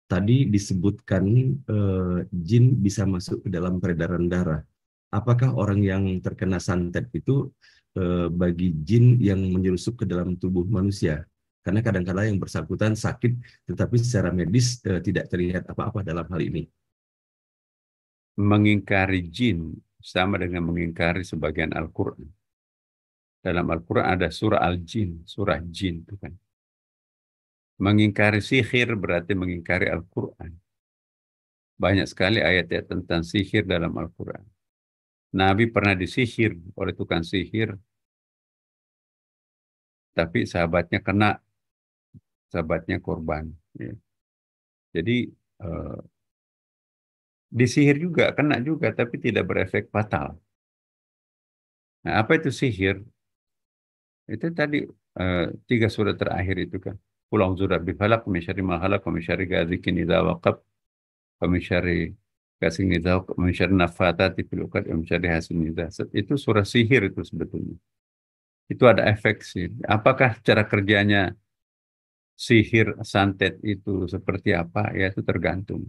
Tadi disebutkan jin bisa masuk ke dalam peredaran darah. Apakah orang yang terkena santet itu bagi jin yang menyusup ke dalam tubuh manusia? Karena kadang-kala yang bersangkutan sakit, tetapi secara medis tidak terlihat apa-apa dalam hal ini. Mengingkari jin sama dengan mengingkari sebagian Al-Quran. Dalam Al-Quran ada surah Al-Jin, surah jin itu kan. Mengingkari sihir berarti mengingkari Al-Quran. Banyak sekali ayat-ayat tentang sihir dalam Al-Quran. Nabi pernah disihir oleh tukang sihir, tapi sahabatnya kena, sahabatnya korban. Ya. Jadi eh, disihir juga, kena juga, tapi tidak berefek fatal. Nah, apa itu sihir? Itu tadi tiga surat terakhir itu kan. Pulang surat bifalak, misyari mahalak, misyari gazikin idha waqab, misyari gasing idha waqab, misyari nafatati fil uqad, misyari hasin idha. Itu surah sihir itu sebetulnya. Itu ada efek sih. Apakah cara kerjanya sihir santet itu seperti apa? Ya itu tergantung.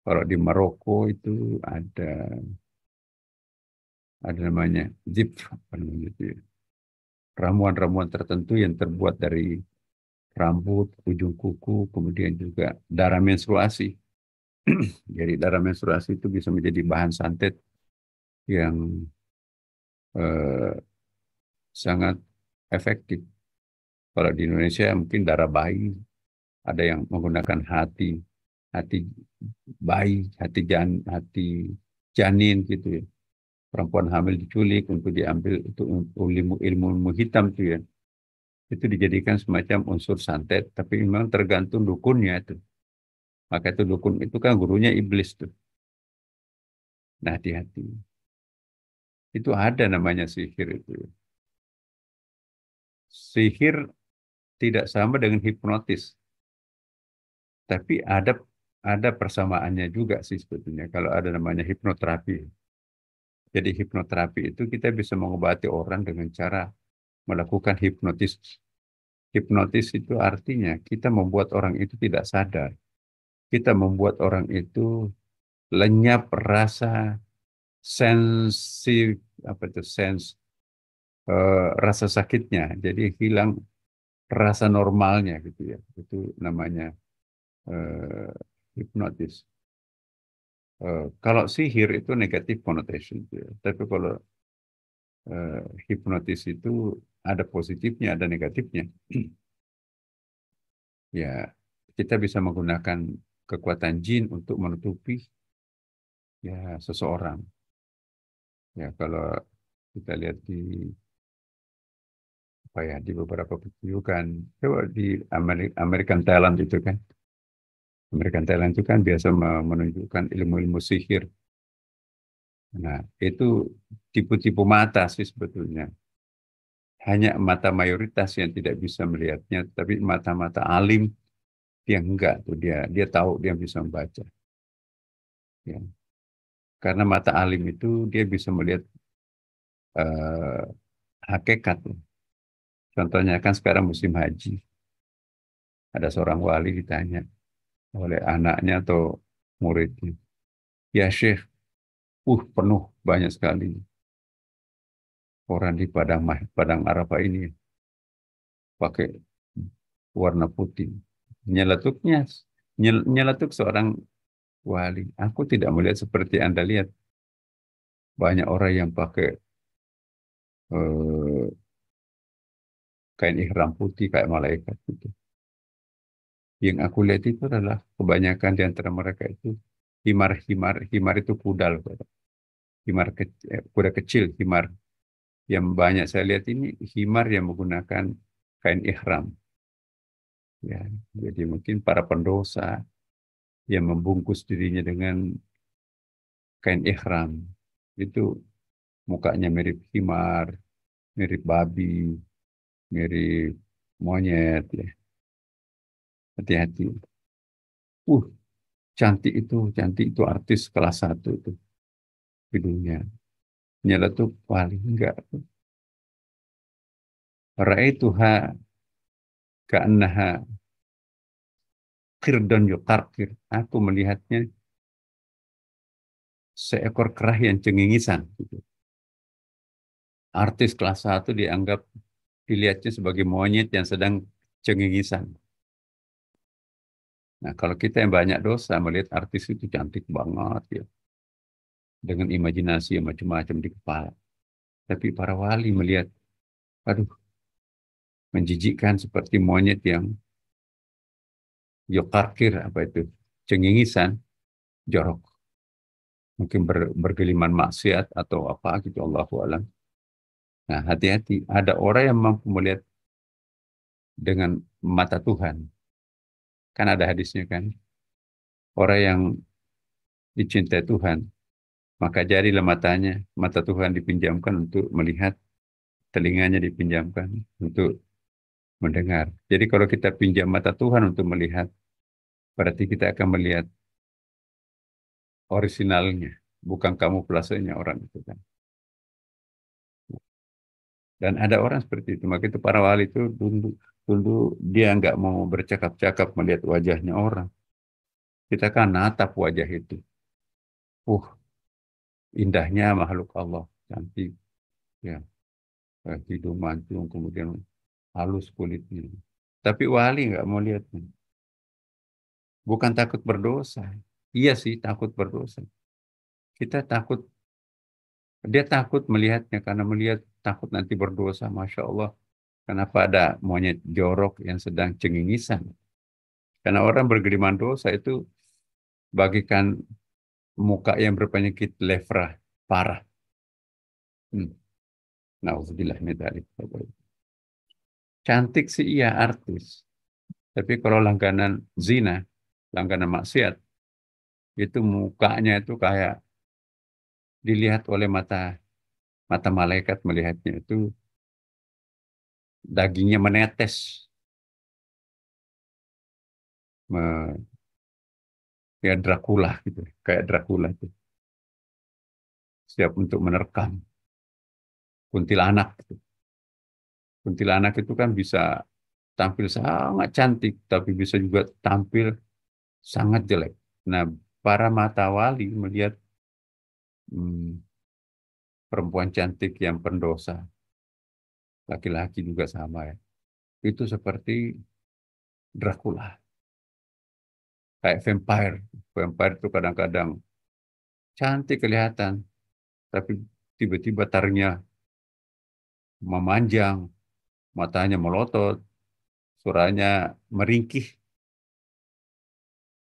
Kalau di Maroko itu ada ada namanya zip, apa namanya itu ya, ramuan-ramuan tertentu yang terbuat dari rambut, ujung kuku, kemudian juga darah menstruasi. Jadi darah menstruasi itu bisa menjadi bahan santet yang eh, sangat efektif. Kalau di Indonesia mungkin darah bayi, ada yang menggunakan hati bayi, hati janin gitu ya. Perempuan hamil diculik untuk diambil untuk ilmu hitam tuh ya. Itu dijadikan semacam unsur santet, tapi memang tergantung dukunnya itu. Maka itu dukun itu kan gurunya iblis tuh. Nah, hati-hati. Itu ada namanya sihir itu. Sihir tidak sama dengan hipnotis, tapi ada persamaannya juga sih sebetulnya kalau ada namanya hipnoterapi. Jadi hipnoterapi itu kita bisa mengobati orang dengan cara melakukan hipnotis. Hipnotis itu artinya kita membuat orang itu tidak sadar. Kita membuat orang itu lenyap rasa sensi apa itu rasa sakitnya. Jadi hilang rasa normalnya gitu ya. Itu namanya eh, hipnotis. Kalau sihir itu negatif connotation, gitu ya. Tapi kalau eh, hipnotis itu ada positifnya, ada negatifnya. Ya, kita bisa menggunakan kekuatan jin untuk menutupi ya seseorang. Ya, kalau kita lihat di apa ya di beberapa pertunjukan, coba di American Talent itu kan, American Talent itu kan biasa menunjukkan ilmu-ilmu sihir. Nah, itu tipu-tipu mata sih sebetulnya. Hanya mata mayoritas yang tidak bisa melihatnya, tapi mata-mata alim yang enggak tuh dia dia tahu dia bisa membaca. Ya. Karena mata alim itu dia bisa melihat eh, hakikat. Contohnya kan sekarang musim haji, ada seorang wali ditanya oleh anaknya atau muridnya, ya Syekh, penuh banyak sekali orang di Padang Arafah ini pakai warna putih. Nyeletuknya, nyeletuk seorang wali. Aku tidak melihat seperti Anda lihat. Banyak orang yang pakai eh, kain ihram putih kayak malaikat gitu. Yang aku lihat itu adalah kebanyakan di antara mereka itu himar itu kuda loh. Kuda kecil, himar. Yang banyak saya lihat ini himar yang menggunakan kain ihram. Ya, jadi mungkin para pendosa yang membungkus dirinya dengan kain ihram itu mukanya mirip himar, mirip babi, mirip monyet ya. Hati-hati. Uh, cantik itu artis kelas satu itu di dunia. Nyeletuk paling enggak. Ra'aituha ka'annaha qirdon yuqarqir. Aku melihatnya seekor kerah yang cengengisan. Gitu. Artis kelas 1 dianggap dilihatnya sebagai monyet yang sedang cengengisan. Nah, kalau kita yang banyak dosa melihat artis itu cantik banget ya, dengan imajinasi yang macam-macam di kepala. Tapi para wali melihat, aduh, menjijikkan seperti monyet yang yokarkir, apa itu, cengengisan, jorok. Mungkin bergeliman maksiat atau apa gitu, Allahu a'lam. Nah, hati-hati. Ada orang yang mampu melihat dengan mata Tuhan. Kan ada hadisnya kan. Orang yang dicintai Tuhan, maka jadilah matanya, mata Tuhan dipinjamkan untuk melihat, telinganya dipinjamkan untuk mendengar. Jadi kalau kita pinjam mata Tuhan untuk melihat, berarti kita akan melihat orisinalnya, bukan kamuflasenya orang itu kan. Dan ada orang seperti itu. Maka itu para wali itu dulu dia nggak mau bercakap-cakap melihat wajahnya orang. Kita kan natap wajah itu. Indahnya makhluk Allah, cantik, ya, hidung mancung, kemudian halus kulitnya. Tapi wali nggak mau lihatnya. Bukan takut berdosa. Iya sih takut berdosa. Kita takut, dia takut melihatnya karena melihat takut nanti berdosa. Masya Allah. Kenapa ada monyet jorok yang sedang cengengisan? Karena orang bergeliman dosa itu bagikan muka yang berpenyakit lepra parah. Nauzubillah min dzalik. Cantik sih iya artis. Tapi kalau langganan zina, langganan maksiat, itu mukanya itu kayak dilihat oleh mata mata malaikat melihatnya itu dagingnya menetes, ya Dracula gitu, kayak Dracula itu siap untuk menerkam kuntilanak. Gitu. Kuntilanak itu kan bisa tampil sangat cantik, tapi bisa juga tampil sangat jelek. Nah, para mata wali melihat hmm, perempuan cantik yang pendosa, laki-laki juga sama ya. Itu seperti Dracula, kayak vampire. Vampire itu kadang-kadang cantik kelihatan, tapi tiba-tiba taringnya memanjang, matanya melotot, suaranya meringkih,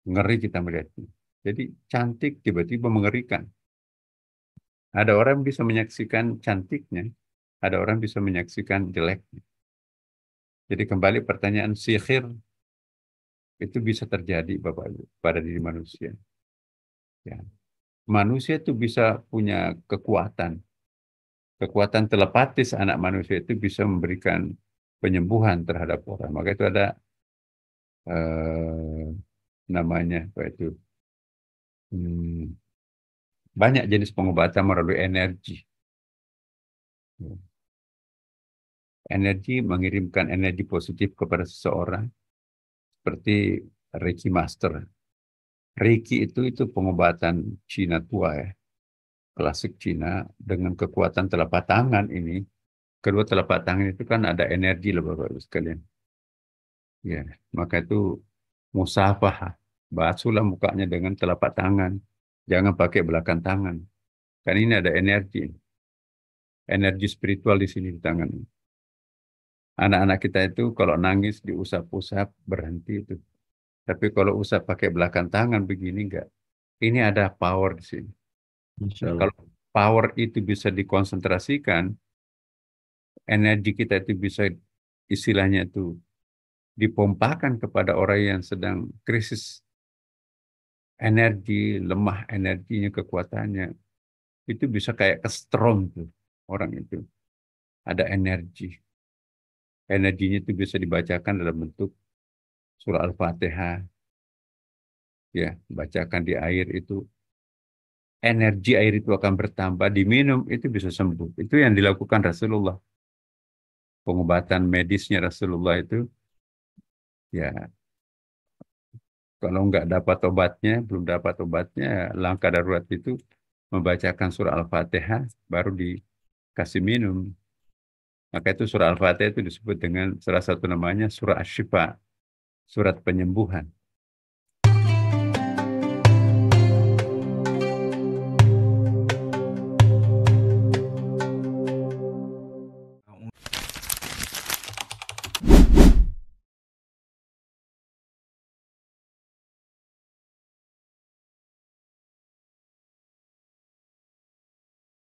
ngeri kita melihatnya. Jadi cantik tiba-tiba mengerikan. Ada orang bisa menyaksikan cantiknya, ada orang bisa menyaksikan jeleknya. Jadi kembali pertanyaan sihir itu bisa terjadi Bapak Ibu pada diri manusia. Ya. Manusia itu bisa punya kekuatan. Kekuatan telepatis anak manusia itu bisa memberikan penyembuhan terhadap orang. Maka itu ada eh, namanya apa itu banyak jenis pengobatan melalui energi. Energi mengirimkan energi positif kepada seseorang seperti Reiki Master. Reiki itu pengobatan Cina tua ya, klasik Cina dengan kekuatan telapak tangan ini. Kedua telapak tangan itu kan ada energi loh Bapak-Ibu sekalian. Ya, maka itu musafah, basuhlah mukanya dengan telapak tangan. Jangan pakai belakang tangan. Kan ini ada energi. Energi spiritual di sini di tangan. Anak-anak kita itu kalau nangis diusap-usap berhenti itu. Tapi kalau usap pakai belakang tangan begini enggak. Ini ada power di sini. Insya Nah, Allah. kalau power itu bisa dikonsentrasikan, energi kita itu bisa istilahnya itu dipompakan kepada orang yang sedang krisis energi, lemah energinya, kekuatannya. Itu bisa kayak ke strong tuh orang itu. Ada energi. Energinya itu bisa dibacakan dalam bentuk surah Al-Fatihah. Ya, bacakan di air itu. Energi air itu akan bertambah, diminum itu bisa sembuh. Itu yang dilakukan Rasulullah. Pengobatan medisnya Rasulullah itu, ya kalau nggak dapat obatnya, belum dapat obatnya, langkah darurat itu membacakan surah Al-Fatihah baru dikasih minum. Maka itu surah Al-Fatihah itu disebut dengan salah satu namanya surah Asy-Syifa, surat penyembuhan.